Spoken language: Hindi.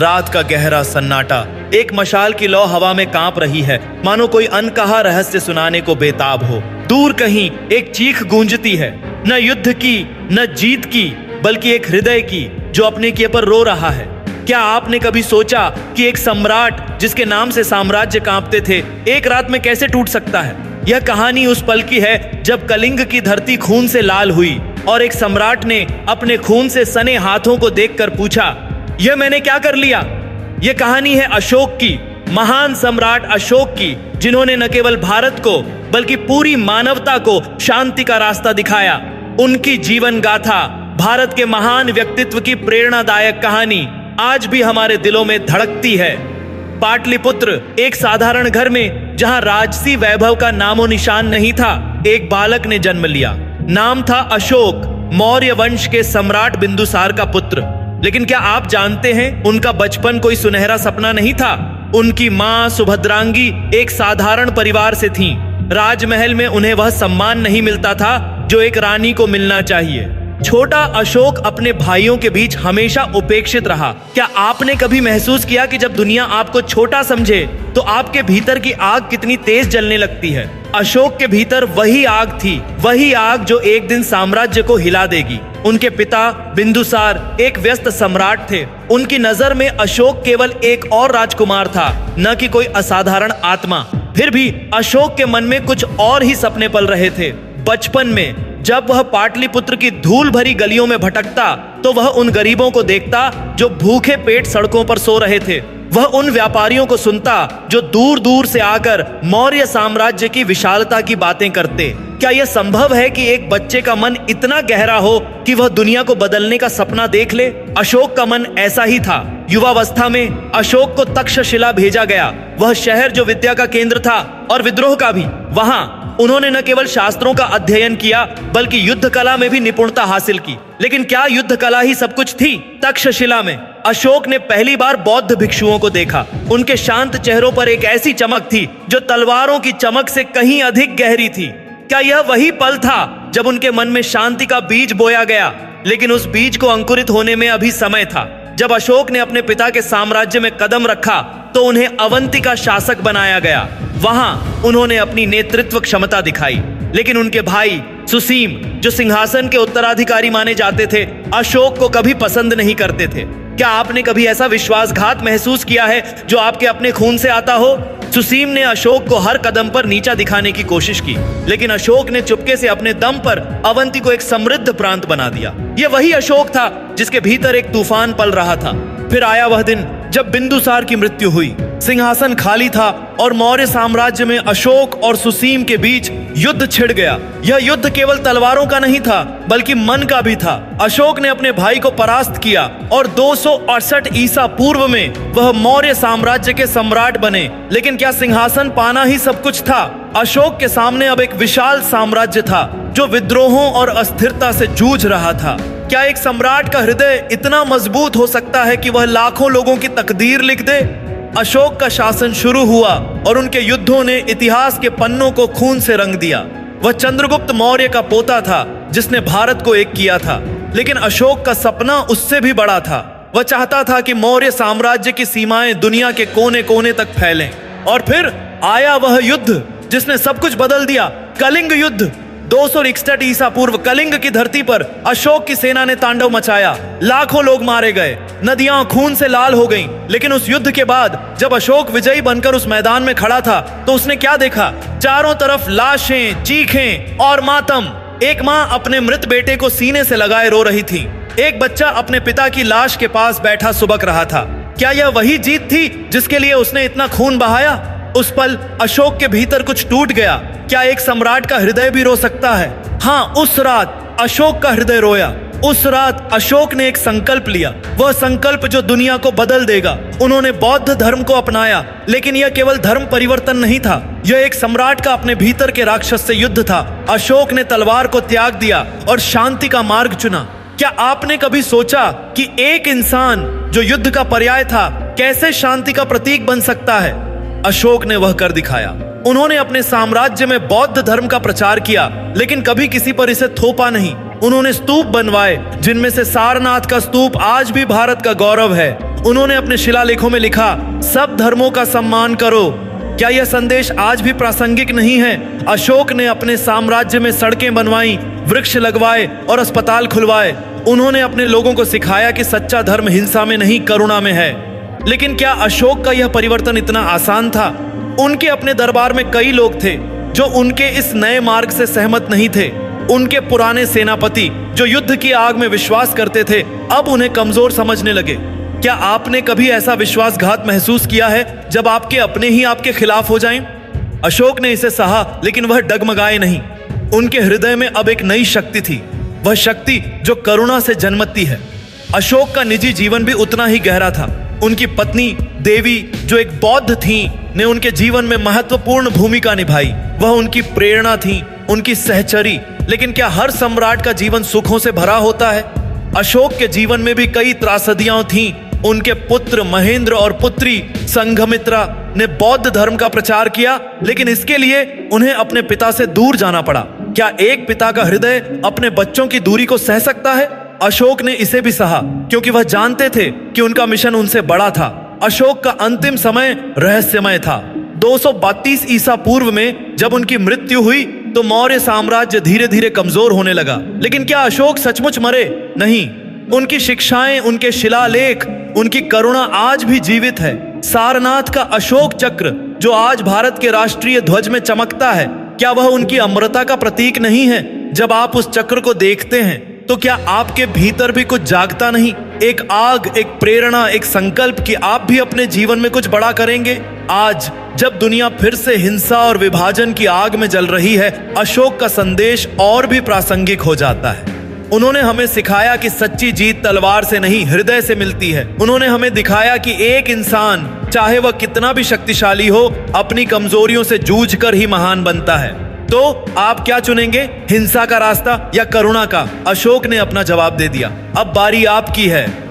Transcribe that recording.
रात का गहरा सन्नाटा, एक मशाल की लौ हवा में कांप रही है, मानो कोई अनकहा रहस्य सुनाने को बेताब हो। दूर कहीं एक चीख गूंजती है, न युद्ध की न जीत की, बल्कि एक हृदय की जो अपने किए पर रो रहा है। क्या आपने कभी सोचा कि एक सम्राट जिसके नाम से साम्राज्य कांपते थे, एक रात में कैसे टूट सकता है? यह कहानी उस पल की है जब कलिंग की धरती खून से लाल हुई और एक सम्राट ने अपने खून से सने हाथों को देखकर पूछा, यह मैंने क्या कर लिया? यह कहानी है अशोक की, महान सम्राट अशोक की, जिन्होंने न केवल भारत को बल्कि पूरी मानवता को शांति का रास्ता दिखाया। उनकी जीवन गाथा, भारत के महान व्यक्तित्व की प्रेरणादायक कहानी आज भी हमारे दिलों में धड़कती है। पाटलिपुत्र, एक साधारण घर में जहां राजसी वैभव का नामो निशान नहीं था, एक बालक ने जन्म लिया। नाम था अशोक, मौर्य वंश के सम्राट बिंदुसार का पुत्र। लेकिन क्या आप जानते हैं, उनका बचपन कोई सुनहरा सपना नहीं था। उनकी मां सुभद्रांगी एक साधारण परिवार से थीं। राजमहल में उन्हें वह सम्मान नहीं मिलता था जो एक रानी को मिलना चाहिए। छोटा अशोक अपने भाइयों के बीच हमेशा उपेक्षित रहा। क्या आपने कभी महसूस किया कि जब दुनिया आपको छोटा समझे तो आपके भीतर की आग कितनी तेज जलने लगती है? अशोक के भीतर वही आग थी, वही आग जो एक दिन साम्राज्य को हिला देगी। उनके पिता बिंदुसार एक व्यस्त सम्राट थे। उनकी नजर में अशोक केवल एक और राजकुमार था, न कि कोई असाधारण आत्मा। फिर भी अशोक के मन में कुछ और ही सपने पल रहे थे। बचपन में जब वह पाटलिपुत्र की धूल भरी गलियों में भटकता तो वह उन गरीबों को देखता जो भूखे पेट सड़कों पर सो रहे थे। वह उन व्यापारियों को सुनता जो दूर दूर से आकर मौर्य साम्राज्य की विशालता की बातें करते। क्या यह संभव है कि एक बच्चे का मन इतना गहरा हो कि वह दुनिया को बदलने का सपना देख ले? अशोक का मन ऐसा ही था। युवावस्था में अशोक को तक्षशिला भेजा गया, वह शहर जो विद्या का केंद्र था और विद्रोह का भी। वहां उन्होंने न केवल शास्त्रों का अध्ययन किया बल्कि युद्ध कला में भी निपुणता हासिल की। लेकिन क्या युद्ध कला ही सब कुछ थी? तक्षशिला में अशोक ने पहली बार बौद्ध भिक्षुओं को देखा। उनके शांत चेहरों पर एक ऐसी चमक थी जो तलवारों की चमक से कहीं अधिक गहरी थी। क्या यह वही पल था जब उनके मन में शांति का बीज बोया गया? लेकिन उस बीज को अंकुरित होने में अभी समय था। जब अशोक ने अपने पिता के साम्राज्य में कदम रखा तो उन्हें अवंती का शासक बनाया गया। वहां उन्होंने अपनी नेतृत्व क्षमता दिखाई। लेकिन उनके भाई सुसीम, जो सिंहासन के उत्तराधिकारी माने जाते थे, अशोक को कभी पसंद नहीं करते थे। क्या आपने कभी ऐसा विश्वासघात महसूस किया है जो आपके अपने खून से आता हो? सुसीम ने अशोक को हर कदम पर नीचा दिखाने की कोशिश की, लेकिन अशोक ने चुपके से अपने दम पर अवंती को एक समृद्ध प्रांत बना दिया। यह वही अशोक था जिसके भीतर एक तूफान पल रहा था। फिर आया वह दिन जब बिंदुसार की मृत्यु हुई। सिंहासन खाली था और मौर्य साम्राज्य में अशोक और सुसीम के बीच युद्ध छिड़ गया। यह युद्ध केवल तलवारों का नहीं था बल्कि मन का भी था। अशोक ने अपने भाई को परास्त किया और 268 ईसा पूर्व में वह मौर्य साम्राज्य के सम्राट बने। लेकिन क्या सिंहासन पाना ही सब कुछ था? अशोक के सामने अब एक विशाल साम्राज्य था जो विद्रोहों और अस्थिरता से जूझ रहा था। क्या एक सम्राट का हृदय इतना मजबूत हो सकता है कि वह लाखों लोगों की तकदीर लिख दे? अशोक का शासन शुरू हुआ और उनके युद्धों ने इतिहास के पन्नों को खून से रंग दिया। वह चंद्रगुप्त मौर्य का पोता था जिसने भारत को एक किया था। लेकिन अशोक का सपना उससे भी बड़ा था। वह चाहता था कि मौर्य साम्राज्य की सीमाएं दुनिया के कोने कोने तक फैलें। और फिर आया वह युद्ध जिसने सब कुछ बदल दिया, कलिंग युद्ध। 261 ईसा पूर्व कलिंग की धरती पर अशोक की सेना ने तांडव मचाया। लाखों लोग मारे गए, नदियां खून से लाल हो गईं। लेकिन उस युद्ध के बाद जब अशोक विजयी बनकर उस मैदान में खड़ा था तो उसने क्या देखा? चारों तरफ लाशें, चीखें और मातम। एक माँ अपने मृत बेटे को सीने से लगाए रो रही थी। एक बच्चा अपने पिता की लाश के पास बैठा सुबक रहा था। क्या यह वही जीत थी जिसके लिए उसने इतना खून बहाया? उस पल अशोक के भीतर कुछ टूट गया। क्या एक सम्राट का हृदय भी रो सकता है? हाँ, उस रात अशोक का हृदय रोया। उस रात अशोक ने एक संकल्प लिया, वह संकल्प जो दुनिया को बदल देगा। उन्होंने बौद्ध धर्म को अपनाया। लेकिन यह केवल धर्म परिवर्तन नहीं था, यह एक सम्राट का अपने भीतर के राक्षस से युद्ध था। अशोक ने तलवार को त्याग दिया और शांति का मार्ग चुना। क्या आपने कभी सोचा कि एक इंसान जो युद्ध का पर्याय था कैसे शांति का प्रतीक बन सकता है? अशोक ने वह कर दिखाया। उन्होंने अपने साम्राज्य में बौद्ध धर्म का प्रचार किया, लेकिन कभी किसी पर इसे थोपा नहीं। उन्होंने स्तूप बनवाए जिनमें से सारनाथ का स्तूप आज भी भारत का गौरव है। उन्होंने अपने शिलालेखों में लिखा, सब धर्मों का सम्मान करो। क्या यह संदेश आज भी प्रासंगिक नहीं है? अशोक ने अपने साम्राज्य में सड़कें बनवाई, वृक्ष लगवाए और अस्पताल खुलवाए। उन्होंने अपने लोगों को सिखाया कि सच्चा धर्म हिंसा में नहीं, करुणा में है। लेकिन क्या अशोक का यह परिवर्तन इतना आसान था? उनके अपने दरबार में कई लोग थे जो उनके इस नए मार्ग से सहमत नहीं थे। उनके पुराने सेनापति जो युद्ध की आग में विश्वास करते थे, अब उन्हें कमजोर समझने लगे। क्या आपने कभी ऐसा विश्वासघात महसूस किया है जब आपके अपने ही आपके खिलाफ हो जाएं? अशोक ने इसे सहा, लेकिन वह डगमगाए नहीं। उनके हृदय में अब एक नई शक्ति थी, वह शक्ति जो करुणा से जन्मती है। अशोक का निजी जीवन भी उतना ही गहरा था। उनकी पत्नी देवी, जो एक बौद्ध थी, ने उनके जीवन में महत्वपूर्ण भूमिका निभाई। वह उनकी प्रेरणा थी, उनकी सहचरी। लेकिन क्या हर सम्राट का जीवन सुखों से भरा होता है? अशोक के जीवन में भी कई त्रासदियां थीं। उनके पुत्र महेंद्र और पुत्री संघमित्रा ने बौद्ध धर्म का प्रचार किया, लेकिन इसके लिए उन्हें अपने पिता से दूर जाना पड़ा। क्या एक पिता का हृदय अपने बच्चों की दूरी को सह सकता है? अशोक ने इसे भी सहा, क्योंकि वह जानते थे कि उनका मिशन उनसे बड़ा था। अशोक का अंतिम समय रहस्यमय था। 232 ईसा पूर्व में जब उनकी मृत्यु हुई तो मौर्य साम्राज्य धीरे धीरे कमजोर होने लगा। लेकिन क्या अशोक सचमुच मरे? नहीं। उनकी शिक्षाएं, उनके शिलालेख, उनकी करुणा आज भी जीवित है। सारनाथ का अशोक चक्र जो आज भारत के राष्ट्रीय ध्वज में चमकता है, क्या वह उनकी अमरता का प्रतीक नहीं है? जब आप उस चक्र को देखते हैं तो क्या आपके भीतर भी कुछ जागता नहीं? एक आग, एक प्रेरणा, एक संकल्प कि आप भी अपने जीवन में कुछ बड़ा करेंगे। आज जब दुनिया फिर से हिंसा और विभाजन की आग में जल रही है, अशोक का संदेश और भी प्रासंगिक हो जाता है। उन्होंने हमें सिखाया कि सच्ची जीत तलवार से नहीं, हृदय से मिलती है। उन्होंने हमें दिखाया कि एक इंसान, चाहे वह कितना भी शक्तिशाली हो, अपनी कमजोरियों से जूझकर ही महान बनता है। तो आप क्या चुनेंगे, हिंसा का रास्ता या करुणा का? अशोक ने अपना जवाब दे दिया। अब बारी आपकी है।